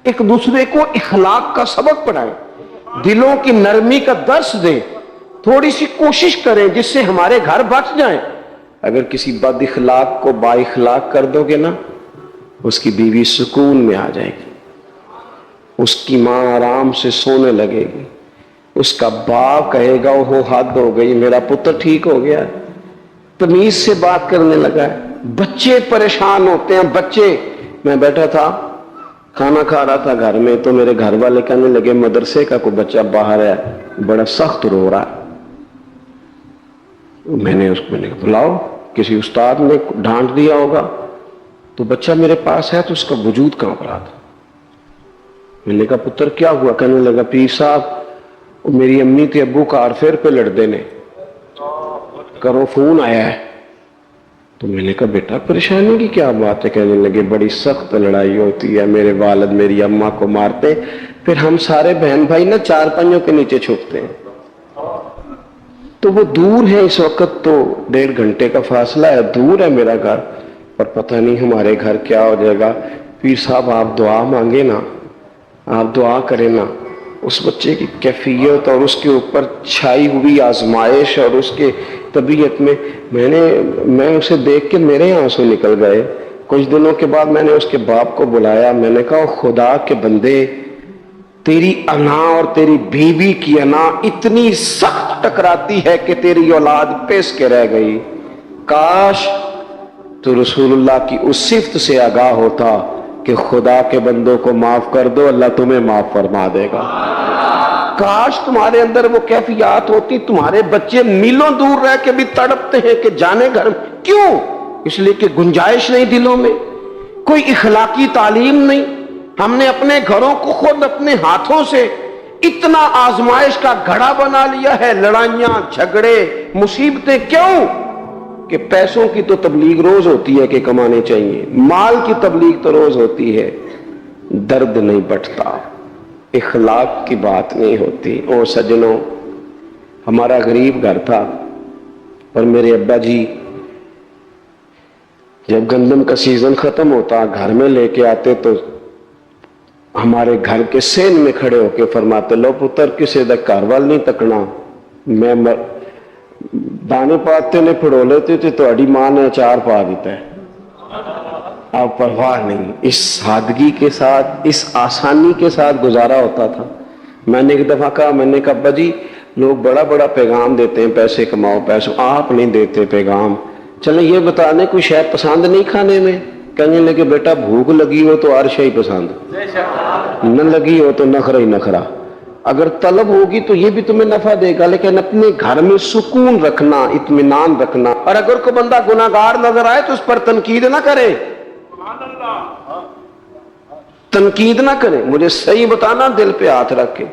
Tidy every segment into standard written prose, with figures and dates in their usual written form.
ایک دوسرے کو اخلاق کا سبق پڑھائیں، دلوں کی نرمی کا درس دیں، تھوڑی سی کوشش کریں جس سے ہمارے گھر بچ جائیں۔ اگر کسی بد اخلاق کو با اخلاق کر دو گے نا، اس کی بیوی سکون میں آ جائے گی، اس کی ماں آرام سے سونے لگے گی، اس کا باپ کہے گا وہ حد ہو گئی، میرا پتر ٹھیک ہو گیا، تمیز سے بات کرنے لگا ہے۔ بچے پریشان ہوتے ہیں، بچے، میں بیٹھا تھا کھانا کھا رہا تھا گھر میں، تو میرے گھر والے کہنے لگے مدرسے کا کوئی بچہ باہر ہے، بڑا سخت رو رہا ہے۔ میں نے بلاؤ، کسی استاد نے ڈانٹ دیا ہوگا، تو بچہ میرے پاس ہے تو اس کا وجود کانپ رہا تھا۔ میں نے کہا پتر کیا ہوا؟ کہنے لگا پیر صاحب میری امی تے ابو کار فیر پہ لڑتے نے، کرو فون آیا ہے۔ تو میں نے کہا بیٹا پریشانی کی کیا بات ہے؟ کہنے لگے بڑی سخت لڑائی ہوتی ہے، میرے والد میری اماں کو مارتے، پھر ہم سارے بہن بھائی نا چار پائیوں کے نیچے چھپتے ہیں۔ تو وہ دور ہے اس وقت، تو 1.5 گھنٹے کا فاصلہ ہے، دور ہے میرا گھر، پر پتہ نہیں ہمارے گھر کیا ہو جائے گا۔ پیر صاحب آپ دعا مانگے نا، آپ دعا کریں نا، اس بچے کی کیفیت اور اس کے اوپر چھائی ہوئی آزمائش اور اس کے طبیعت میں، میں اسے دیکھ کے میرے آنسو نکل گئے۔ کچھ دنوں کے بعد میں نے اس کے باپ کو بلایا، میں نے کہا خدا کے بندے، تیری انا اور تیری بیوی کی انا اتنی سخت ٹکراتی ہے کہ تیری اولاد پیس کے رہ گئی، کاش تو رسول اللہ کی اس صفت سے آگاہ ہوتا کہ خدا کے بندوں کو معاف کر دو، اللہ تمہیں معاف فرما دے گا۔ کاش تمہارے اندر وہ کیفیات ہوتی۔ تمہارے بچے میلوں دور رہ کے بھی تڑپتے ہیں کہ جانے گھر، کیوں؟ اس لیے کہ گنجائش نہیں دلوں میں، کوئی اخلاقی تعلیم نہیں۔ ہم نے اپنے گھروں کو خود اپنے ہاتھوں سے اتنا آزمائش کا گھڑا بنا لیا ہے، لڑائیاں جھگڑے مصیبتیں، کیوں؟ کہ پیسوں کی تو تبلیغ روز ہوتی ہے کہ کمانے چاہیے، مال کی تبلیغ تو روز ہوتی ہے، درد نہیں بٹتا، اخلاق کی بات نہیں ہوتی۔ او سجنوں، ہمارا غریب گھر تھا، اور میرے ابا جی جب گندم کا سیزن ختم ہوتا گھر میں لے کے آتے تو ہمارے گھر کے سین میں کھڑے ہو کے فرماتے لو پتر کسے دا گھر وال نہیں تکنا، میں دانے پاتے نے پھڑو لیتے تھے تو اڈی ماں نے اچار پا دیتا ہے، آپ پرواہ نہیں۔ اس سادگی کے ساتھ، اس آسانی کے ساتھ گزارا ہوتا تھا۔ میں نے ایک دفعہ کہا، میں نے کہا ابا جی لوگ بڑا بڑا پیغام دیتے ہیں پیسے کماؤ پیسے، آپ نہیں دیتے پیغام، چلیں یہ بتانے کوئی شے پسند نہیں کھانے میں؟ کہنے لگے بیٹا بھوک لگی ہو تو ہر شے پسند، نہ لگی ہو تو نخرا ہی نخرا، اگر طلب ہوگی تو یہ بھی تمہیں نفع دے گا، لیکن اپنے گھر میں سکون رکھنا، اطمینان رکھنا۔ اور اگر کوئی بندہ گناہگار نظر آئے تو اس پر تنقید نہ کرے، تنقید نہ کرے، مجھے صحیح بتانا، دل پہ ہاتھ رکھ کے۔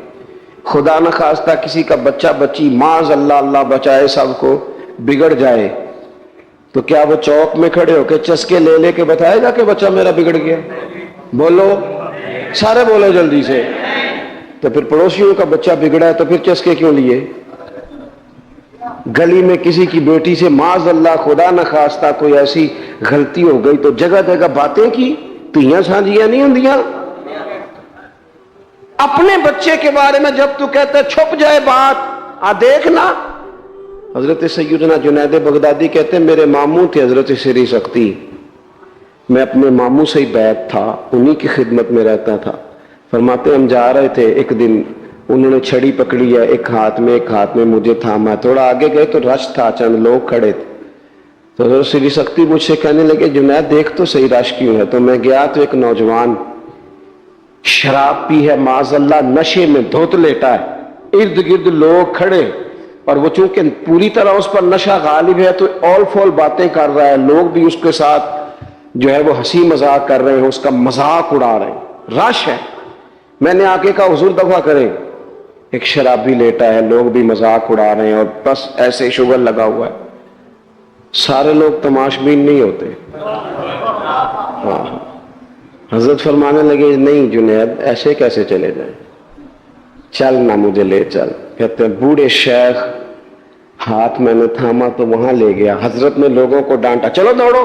خدا نہ خواستہ کسی کا بچہ بچی معاذ اللہ، اللہ بچائے سب کو، بگڑ جائے تو کیا وہ چوک میں کھڑے ہو کے چسکے لے لے کے بتائے گا کہ بچہ میرا بگڑ گیا؟ بولو، سارے بولو جلدی سے۔ تو پھر پڑوسیوں کا بچہ بگڑا ہے تو پھر چسکے کیوں لیے؟ گلی میں کسی کی بیٹی سے معاذ اللہ خدا نہ خواستہ کوئی ایسی غلطی ہو گئی تو جگہ جگہ باتیں کی، تیاں سانجیاں نہیں ہوندیاں۔ اپنے بچے کے بارے میں جب تو کہتا ہے چھپ جائے بات، دیکھنا۔ حضرت سیدنا جنید بغدادی کہتے ہیں میرے ماموں تھے حضرت سری سختی، میں اپنے ماموں سے ہی بیعت تھا، انہی کی خدمت میں رہتا تھا۔ فرماتے ہم جا رہے تھے، ایک دن انہوں نے چھڑی پکڑی ہے، ایک ہاتھ میں مجھے تھاما، تھوڑا آگے گئے تو رش تھا، چند لوگ کھڑے تھے، تو حضرت سری سختی مجھ سے کہنے لگے جنید دیکھ تو صحیح رش کیوں ہے؟ تو میں گیا تو ایک نوجوان شراب پی ہے، معاذ اللہ نشے میں دھوت لیٹا ہے، ارد گرد لوگ کھڑے، اور وہ چونکہ پوری طرح اس پر نشہ غالب ہے تو اول فول باتیں کر رہا ہے، لوگ بھی اس کے ساتھ جو ہے وہ ہنسی مذاق کر رہے ہیں، اس کا مذاق اڑا رہے ہیں، رش ہے۔ میں نے آ کے کہا حضور دفع کریں، ایک شرابی لیٹا ہے، لوگ بھی مذاق اڑا رہے ہیں اور بس ایسے شغل لگا ہوا ہے۔ سارے لوگ تماشبین نہیں ہوتے۔ حضرت فرمانے لگے نہیں جنید ایسے کیسے چلے جائیں، چل نہ مجھے لے چل۔ کہتے ہیں بوڑھے شیخ، ہاتھ میں نے تھاما تو وہاں لے گیا، حضرت نے لوگوں کو ڈانٹا چلو دوڑو،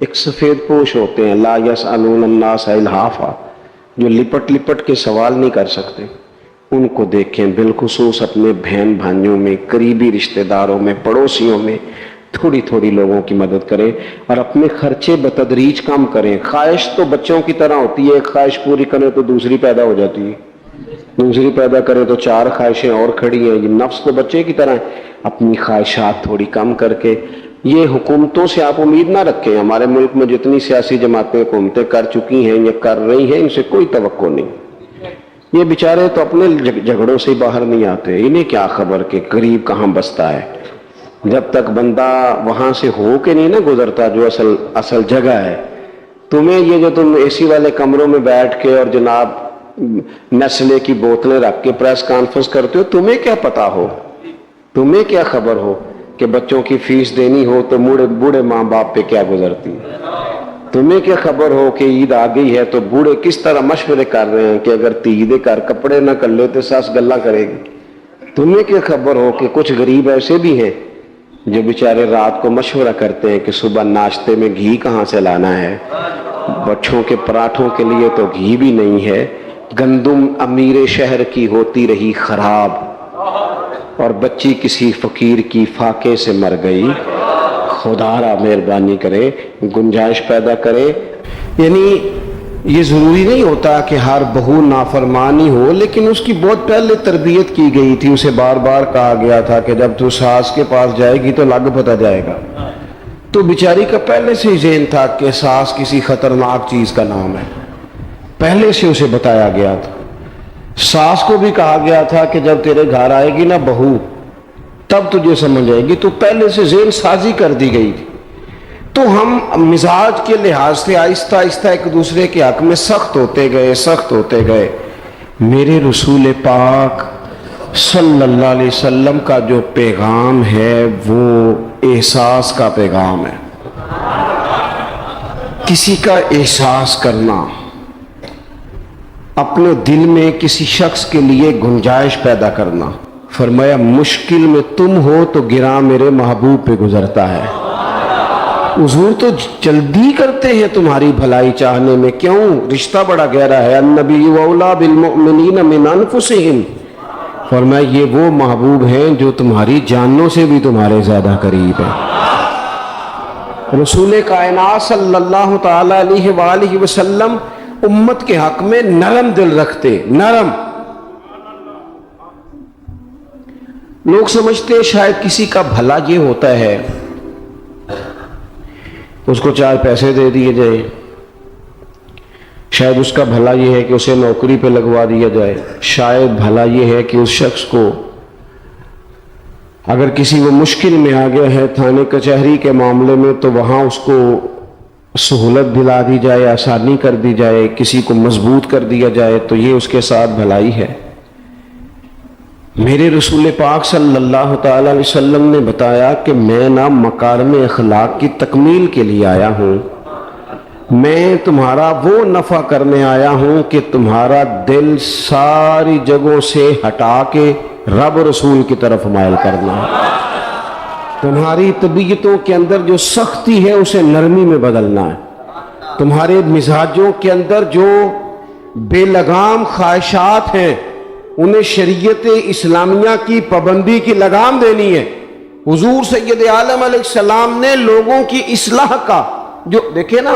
ایک سفید پوش ہوتے ہیں لا یسألون الناس الحافا، جو لپٹ لپٹ کے سوال نہیں کر سکتے، ان کو دیکھیں، بالخصوص اپنے بہن بھائیوں میں، قریبی رشتہ داروں میں، پڑوسیوں میں تھوڑی تھوڑی لوگوں کی مدد کریں اور اپنے خرچے بتدریج کم کریں۔ خواہش تو بچوں کی طرح ہوتی ہے، ایک خواہش پوری کریں تو دوسری پیدا ہو جاتی ہے، دوسری پیدا کریں تو 4 خواہشیں اور کھڑی ہیں۔ یہ نفس تو بچے کی طرح ہے، اپنی خواہشات تھوڑی کم کر کے۔ یہ حکومتوں سے آپ امید نہ رکھیں، ہمارے ملک میں جتنی سیاسی جماعتیں حکومتیں کر چکی ہیں یا کر رہی ہیں، ان سے کوئی توقع نہیں۔ یہ بیچارے تو اپنے جھگڑوں سے باہر نہیں آتے، انہیں کیا خبر کہ غریب کہاں بستا ہے۔ جب تک بندہ وہاں سے ہو کے نہیں نہ گزرتا جو اصل جگہ ہے، تمہیں یہ جو تم اے سی والے کمروں میں بیٹھ کے اور جناب نسلے کی بوتلیں رکھ کے پریس کانفرنس کرتے ہو، تمہیں کیا پتا ہو، تمہیں کیا خبر ہو کہ بچوں کی فیس دینی ہو تو بوڑھے ماں باپ پہ کیا گزرتی ہے؟ تمہیں کیا خبر ہو کہ عید آ گئی ہے تو بوڑھے کس طرح مشورے کر رہے ہیں کہ اگر تیدے کر کپڑے نہ کر لے تو ساس گلا کرے گی؟ تمہیں کیا خبر ہو کہ کچھ غریب ایسے بھی ہیں جو بیچارے رات کو مشورہ کرتے ہیں کہ صبح ناشتے میں گھی کہاں سے لانا ہے، بچوں کے پراٹھوں کے لیے تو گھی بھی نہیں ہے، گندم امیر شہر کی ہوتی رہی خراب اور بچی کسی فقیر کی فاقے سے مر گئی، خدا را مہربانی کرے گنجائش پیدا کرے۔ یعنی یہ ضروری نہیں ہوتا کہ ہر بہو نافرمانی ہو، لیکن اس کی بہت پہلے تربیت کی گئی تھی، اسے بار بار کہا گیا تھا کہ جب تو ساس کے پاس جائے گی تو لگ پتہ جائے گا، تو بیچاری کا پہلے سے ہی ذہن تھا کہ ساس کسی خطرناک چیز کا نام ہے، پہلے سے اسے بتایا گیا تھا۔ ساس کو بھی کہا گیا تھا کہ جب تیرے گھر آئے گی نا بہو تب تجھے سمجھ آئے گی، تو پہلے سے ذہن سازی کر دی گئی تھی۔ تو ہم مزاج کے لحاظ سے آہستہ آہستہ ایک دوسرے کے حق میں سخت ہوتے گئے۔ میرے رسول پاک صلی اللہ علیہ وسلم کا جو پیغام ہے وہ احساس کا پیغام ہے، کسی کا احساس کرنا، اپنے دل میں کسی شخص کے لیے گنجائش پیدا کرنا۔ فرمایا مشکل میں تم ہو تو گراں میرے محبوب پہ گزرتا ہے۔ حضور تو جلدی کرتے ہیں تمہاری بھلائی چاہنے میں، کیوں؟ رشتہ بڑا گہرا ہے، النبی اولیٰ بالمؤمنین من انفسہم۔ فرمایا یہ وہ محبوب ہیں جو تمہاری جانوں سے بھی تمہارے زیادہ قریب ہیں۔ رسول کائنات صلی اللہ تعالی علیہ وآلہ وسلم امت کے حق میں نرم دل رکھتے، نرم۔ لوگ سمجھتے شاید کسی کا بھلا یہ ہوتا ہے اس کو 4 پیسے دے دیے جائیں، شاید اس کا بھلا یہ ہے کہ اسے نوکری پہ لگوا دیا جائے، شاید بھلا یہ ہے کہ اس شخص کو اگر کسی وہ مشکل میں آ گیا ہے تھانے کچہری کے معاملے میں تو وہاں اس کو سہولت دلا دی جائے، آسانی کر دی جائے، کسی کو مضبوط کر دیا جائے، تو یہ اس کے ساتھ بھلائی ہے۔ میرے رسول پاک صلی اللہ تعالی علیہ وسلم نے بتایا کہ میں نہ مکارم اخلاق کی تکمیل کے لیے آیا ہوں، میں تمہارا وہ نفع کرنے آیا ہوں کہ تمہارا دل ساری جگہوں سے ہٹا کے رب رسول کی طرف مائل کرنا، تمہاری طبیعتوں کے اندر جو سختی ہے اسے نرمی میں بدلنا ہے، تمہارے مزاجوں کے اندر جو بے لگام خواہشات ہیں انہیں شریعت اسلامیہ کی پابندی کی لگام دینی ہے۔ حضور سید عالم علیہ السلام نے لوگوں کی اصلاح کا جو دیکھے نا،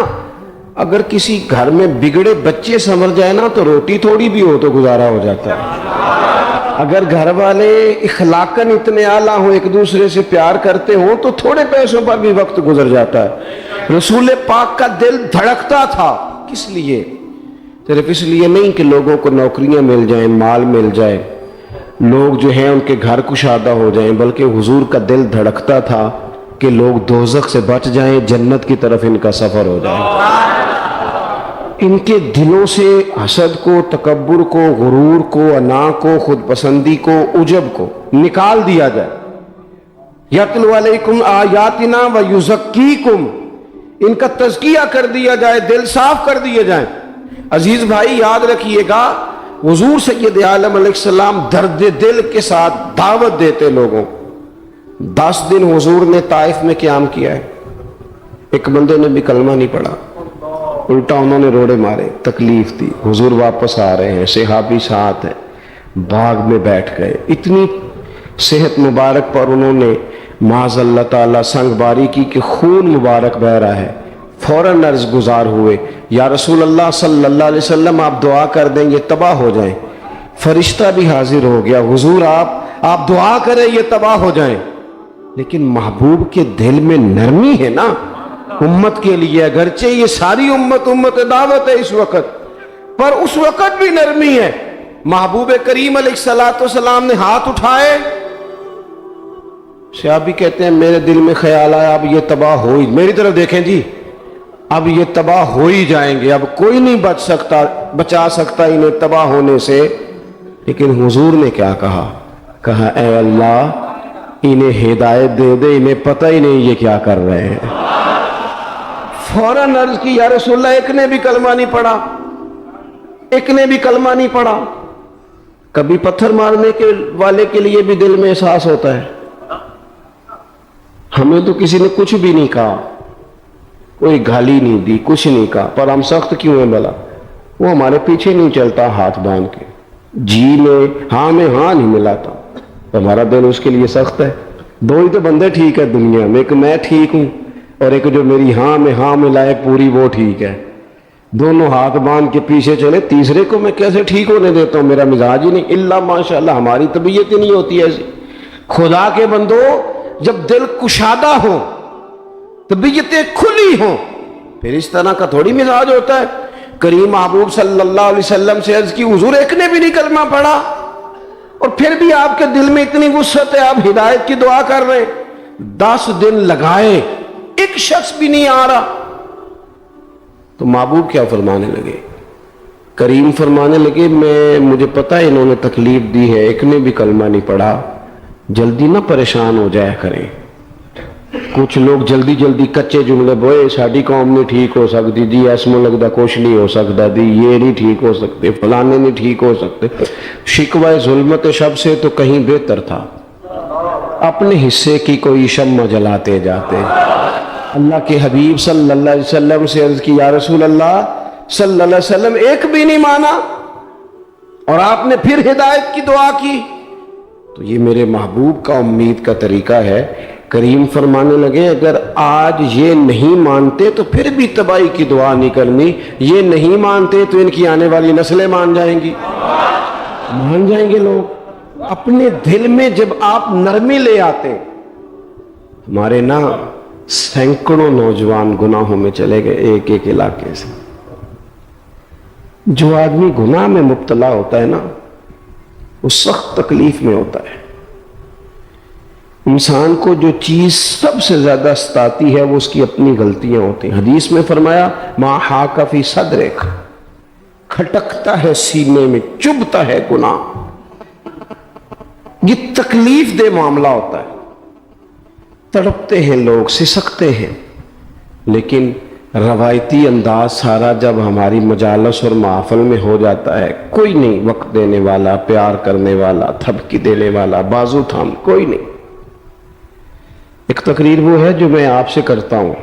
اگر کسی گھر میں بگڑے بچے سنور جائے نا تو روٹی تھوڑی بھی ہو تو گزارا ہو جاتا ہے، اگر گھر والے اخلاقاً اتنے اعلیٰ ہوں، ایک دوسرے سے پیار کرتے ہوں تو تھوڑے پیسوں پر بھی وقت گزر جاتا ہے۔ رسول پاک کا دل دھڑکتا تھا، کس لیے؟ صرف اس لیے نہیں کہ لوگوں کو نوکریاں مل جائیں، مال مل جائے، لوگ جو ہیں ان کے گھر کشادہ ہو جائیں، بلکہ حضور کا دل دھڑکتا تھا کہ لوگ دوزخ سے بچ جائیں، جنت کی طرف ان کا سفر ہو جائے، ان کے دلوں سے حسد کو، تکبر کو، غرور کو، انا کو، خود پسندی کو، عجب کو نکال دیا جائے۔ یتلو علیکم آیاتنا ویزکیکم، ان کا تزکیہ کر دیا جائے، دل صاف کر دیے جائیں۔ عزیز بھائی یاد رکھیے گا، حضور سید عالم علیہ السلام درد دل کے ساتھ دعوت دیتے لوگوں۔ 10 دن حضور نے طائف میں قیام کیا ہے، ایک بندے نے بھی کلمہ نہیں پڑھا, الٹا انہوں نے روڑے مارے, تکلیف دی. حضور واپس آ رہے ہیں, صحابی ساتھ ہیں, باغ میں بیٹھ گئے. اتنی صحت مبارک پر انہوں نے معاذ اللہ تعالیٰ سنگ باری کی کہ خون مبارک بہ رہا ہے. فوراً عرض گزار ہوئے, یا رسول اللہ صلی اللہ علیہ وسلم آپ دعا کر دیں یہ تباہ ہو جائیں. فرشتہ بھی حاضر ہو گیا, حضور آپ دعا کریں یہ تباہ ہو جائیں. لیکن محبوب کے دل میں نرمی ہے نا امت کے لیے, اگرچہ یہ ساری امت دعوت ہے اس وقت, پر اس وقت بھی نرمی ہے. محبوب کریم علیہ الصلوۃ والسلام نے ہاتھ اٹھائے. صحابی کہتے ہیں میرے دل میں خیال آیا اب یہ تباہ ہو ہی, میری طرف دیکھیں جی, اب یہ تباہ ہو ہی جائیں گے, اب کوئی نہیں بچا سکتا انہیں تباہ ہونے سے. لیکن حضور نے کیا کہا اے اللہ انہیں ہدایت دے دے, انہیں پتہ ہی نہیں یہ کیا کر رہے ہیں. فوراً عرض کی یا رسول اللہ ایک نے بھی کلمہ نہیں پڑھا, ایک نے بھی کلمہ نہیں پڑھا. کبھی پتھر مارنے کے والے کے لیے بھی دل میں احساس ہوتا ہے. ہمیں تو کسی نے کچھ بھی نہیں کہا, کوئی گالی نہیں دی, کچھ نہیں کہا, پر ہم سخت کیوں ہیں بھلا؟ وہ ہمارے پیچھے نہیں چلتا ہاتھ باندھ کے, جی میں ہاں نہیں ملاتا, ہمارا دل اس کے لیے سخت ہے. دو ہی تو بندے ٹھیک ہے دنیا میں, ایک میں ٹھیک ہوں اور ایک جو میری ہاں میں ہاں ملائے پوری وہ ٹھیک ہے. دونوں ہاتھ باندھ کے پیچھے چلے, تیسرے کو میں کیسے ٹھیک ہونے دیتا ہوں؟ میرا مزاج ہی نہیں. اللہ ماشاءاللہ ہماری طبیعت ہی نہیں ہوتی ایسی. خدا کے بندو جب دل کشادہ ہو, طبیعتیں کھلی ہوں, پھر اس طرح کا تھوڑی مزاج ہوتا ہے. کریم محبوب صلی اللہ علیہ وسلم سے عرض کی حضور ایک نے بھی نہیں کلمہ پڑھا اور پھر بھی آپ کے دل میں اتنی وسعت ہے, آپ ہدایت کی دعا کر رہے ہیں. 10 دن لگائے ایک شخص بھی نہیں آ رہا. تو محبوب کیا فرمانے لگے؟ کریم فرمانے لگے مجھے پتہ ہے انہوں نے تکلیف دی ہے, ایک نے بھی کلمہ نہیں پڑھا, جلدی نہ پریشان ہو جایا کریں. کچھ لوگ جلدی کچے جملے بوئے, ساڈی قوم نہیں ٹھیک ہو سکتی جی, ایسا لگتا کچھ نہیں ہو سکتا دی, یہ نہیں ٹھیک ہو سکتے, فلانے نہیں ٹھیک ہو سکتے. شکوہ ظلمت شب سے تو کہیں بہتر تھا, اپنے حصے کی کوئی شمع جلاتے جاتے. اللہ کے حبیب صلی اللہ علیہ وسلم سے عرض کی یا رسول اللہ صلی اللہ علیہ وسلم ایک بھی نہیں مانا اور آپ نے پھر ہدایت کی دعا کی. تو یہ میرے محبوب کا امید کا طریقہ ہے. کریم فرمانے لگے اگر آج یہ نہیں مانتے تو پھر بھی تباہی کی دعا نہیں کرنی, یہ نہیں مانتے تو ان کی آنے والی نسلیں مان جائیں گے لوگ. اپنے دل میں جب آپ نرمی لے آتے, ہمارے نا سینکڑوں نوجوان گناہوں میں چلے گئے ایک علاقے سے. جو آدمی گناہ میں مبتلا ہوتا ہے نا وہ سخت تکلیف میں ہوتا ہے. انسان کو جو چیز سب سے زیادہ ستاتی ہے وہ اس کی اپنی غلطیاں ہوتی ہیں. حدیث میں فرمایا ما حاک فی صدرک, کھٹکتا ہے سینے میں, چبھتا ہے گناہ. یہ تکلیف دہ معاملہ ہوتا ہے, تڑپتے ہیں لوگ, سسکتے ہیں. لیکن روایتی انداز سارا جب ہماری مجالس اور محفل میں ہو جاتا ہے, کوئی نہیں وقت دینے والا, پیار کرنے والا, تھپکی دینے والا, بازو تھام, کوئی نہیں. ایک تقریر وہ ہے جو میں آپ سے کرتا ہوں,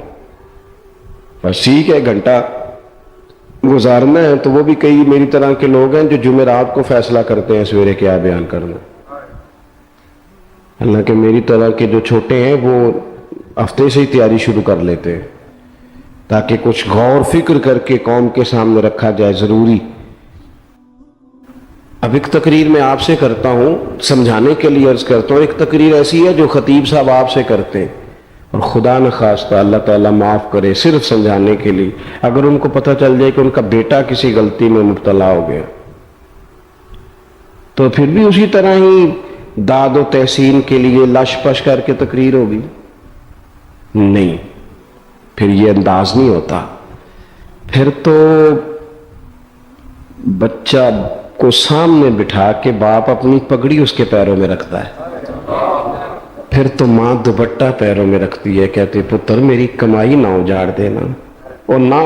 بس ٹھیک ہے گھنٹہ گزارنا ہے, تو وہ بھی کئی میری طرح کے لوگ ہیں جو جمعرات کو فیصلہ کرتے ہیں سویرے کیا بیان کرنا. حالانکہ میری طرح کے جو چھوٹے ہیں وہ ہفتے سے ہی تیاری شروع کر لیتے ہیں تاکہ کچھ غور فکر کر کے قوم کے سامنے رکھا جائے, ضروری. اب ایک تقریر میں آپ سے کرتا ہوں, سمجھانے کے لیے عرض کرتا ہوں. ایک تقریر ایسی ہے جو خطیب صاحب آپ سے کرتے ہیں اور خدا نخواستہ اللہ تعالیٰ معاف کرے صرف سمجھانے کے لیے, اگر ان کو پتہ چل جائے کہ ان کا بیٹا کسی غلطی میں مبتلا ہو گیا تو پھر بھی اسی طرح ہی داد و تحسین کے لیے لش پش کر کے تقریر ہوگی. نہیں, پھر یہ انداز نہیں ہوتا. پھر تو بچہ کو سامنے بٹھا کے باپ اپنی پگڑی اس کے پیروں میں رکھتا ہے, پھر تو ماں دوپٹہ پیروں میں رکھتی ہے, کہتے پتر میری کمائی نہ اجاڑ دینا, اور نہ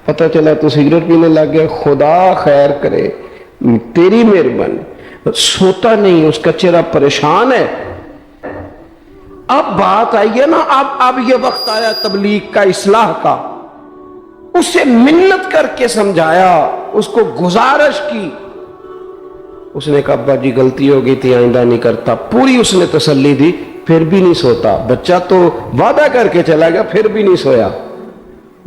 پتہ چلا تو سگریٹ پینے لگ گیا, خدا خیر کرے تیری مہربانی. سوتا نہیں, اس کا چہرہ پریشان ہے. اب بات آئی ہے نا، اب یہ وقت آیا تبلیغ کا، اصلاح کا. اسے منت کر کے سمجھایا، اس کو گزارش کی. اس نے کہا ابا جی غلطی ہو گئی تھی، آئندہ نہیں کرتا. پوری اس نے تسلی دی، پھر بھی نہیں سوتا. بچہ تو وعدہ کر کے چلا گیا، پھر بھی نہیں سویا.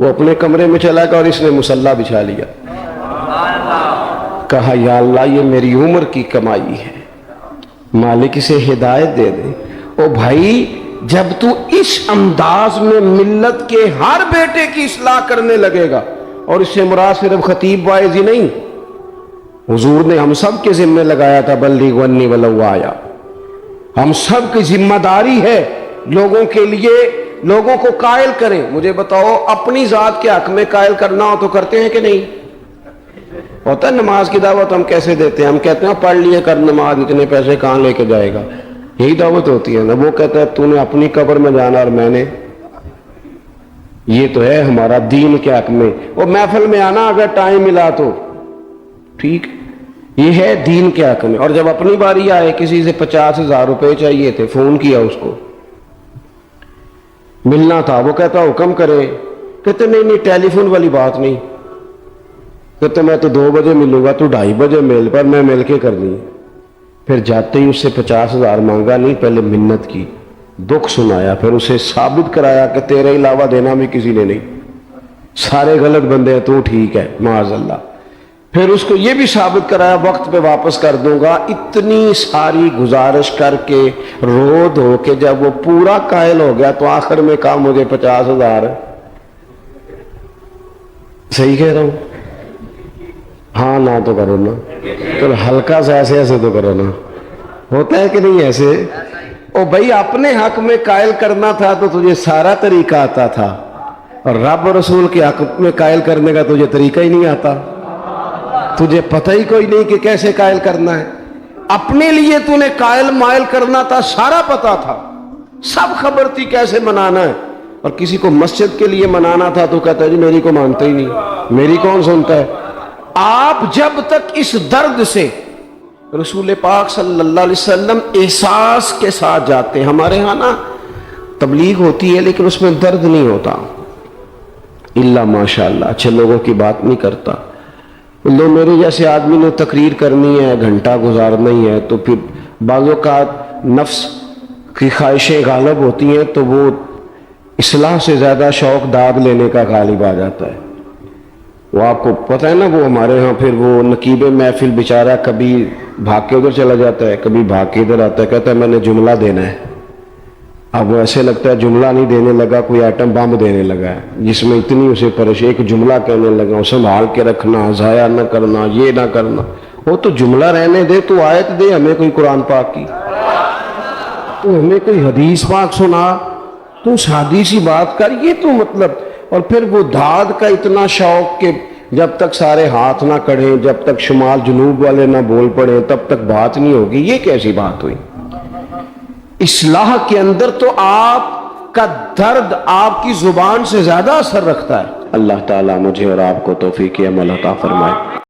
وہ اپنے کمرے میں چلا گیا اور اس نے مصلی بچھا لیا. کہا یا اللہ یہ میری عمر کی کمائی ہے، مالک اسے ہدایت دے دے. او بھائی جب تو اس انداز میں ملت کے ہر بیٹے کی اصلاح کرنے لگے گا، اور اس سے مراد صرف خطیب واعظ ہی نہیں، حضور نے ہم سب کے ذمہ لگایا تھا بلغ عنی ولو آیا. ہم سب کی ذمہ داری ہے لوگوں کے لیے، لوگوں کو قائل کریں. مجھے بتاؤ اپنی ذات کے حق میں قائل کرنا ہو تو کرتے ہیں کہ نہیں؟ ہوتا ہے نماز کی دعوت ہم کیسے دیتے ہیں؟ ہم کہتے ہیں پڑھ لیے کر نماز، اتنے پیسے کہاں لے کے جائے گا. یہی دعوت ہوتی ہے نا. وہ کہتا ہے تو نے اپنی قبر میں جانا اور میں نے. یہ تو ہے ہمارا دین کے حق میں. وہ محفل میں آنا اگر ٹائم ملا تو ٹھیک، یہ ہے دین کے حق میں. اور جب اپنی باری آئے، کسی سے 50,000 روپے چاہیے تھے، فون کیا اس کو، ملنا تھا، وہ کہتا حکم کرے. کہتے نہیں نہیں ٹیلی فون والی بات نہیں. کہتے میں تو 2 بجے ملوں گا، تو 2:30 بجے مل، پر میں مل کے کرنی ہے. پھر جاتے ہی اس سے 50,000 مانگا نہیں، پہلے منت کی، دکھ سنایا، پھر اسے ثابت کرایا کہ تیرے علاوہ دینا بھی کسی نے نہیں، سارے غلط بندے ہیں، تو ٹھیک ہے معاذ اللہ. پھر اس کو یہ بھی ثابت کرایا وقت پہ واپس کر دوں گا. اتنی ساری گزارش کر کے رو دھو کے جب وہ پورا قائل ہو گیا تو آخر میں کہا مجھے 50,000. صحیح کہہ رہا ہوں؟ ہاں نہ تو کرو نا، تو ہلکا سا ایسے ایسے تو کرو نا. ہوتا ہے کہ نہیں ایسے؟ او بھائی اپنے حق میں قائل کرنا تھا تو تجھے سارا طریقہ آتا تھا، اور رب رسول کے حق میں قائل کرنے کا تجھے طریقہ ہی نہیں آتا. تجھے پتہ ہی کوئی نہیں کہ کیسے قائل کرنا ہے. اپنے لیے تو نے قائل مائل کرنا تھا، سارا پتا تھا، سب خبر تھی کیسے منانا ہے. اور کسی کو مسجد کے لیے منانا تھا تو کہتا ہے جی میری کو مانتے ہی نہیں، میری کون سنتا ہے. آپ جب تک اس درد سے رسول پاک صلی اللہ علیہ وسلم احساس کے ساتھ جاتے ہیں. ہمارے ہاں نا تبلیغ ہوتی ہے لیکن اس میں درد نہیں ہوتا، الا ماشاءاللہ اچھے لوگوں کی بات نہیں کرتا. لو میرے جیسے آدمی نے تقریر کرنی ہے، گھنٹہ گزارنا ہی ہے، تو پھر بعض اوقات نفس کی خواہشیں غالب ہوتی ہیں تو وہ اصلاح سے زیادہ شوق داد لینے کا غالب آ جاتا ہے. وہ آپ کو پتہ ہے نا، وہ ہمارے ہاں پھر وہ نقیب محفل بیچارہ کبھی بھاگ کے ادھر چلا جاتا ہے، کبھی بھاگ کے ادھر آتا ہے، کہتا ہے میں نے جملہ دینا ہے. اب وہ ایسے لگتا ہے جملہ نہیں دینے لگا، کوئی ایٹم بم دینے لگا ہے، جس میں اتنی اسے پریشانی. ایک جملہ کہنے لگا، سنبھال کے رکھنا، ضائع نہ کرنا، یہ نہ کرنا. وہ تو جملہ رہنے دے، تو آیت دے ہمیں کوئی قرآن پاک کی، تو ہمیں کوئی حدیث پاک سنا، تو سادی سی بات کر. یہ تو مطلب. اور پھر وہ داد کا اتنا شوق کہ جب تک سارے ہاتھ نہ کڑھیں، جب تک شمال جنوب والے نہ بول پڑیں، تب تک بات نہیں ہوگی. یہ کیسی بات ہوئی؟ اصلاح کے اندر تو آپ کا درد آپ کی زبان سے زیادہ اثر رکھتا ہے. اللہ تعالیٰ مجھے اور آپ کو توفیق عمل عطا فرمائے.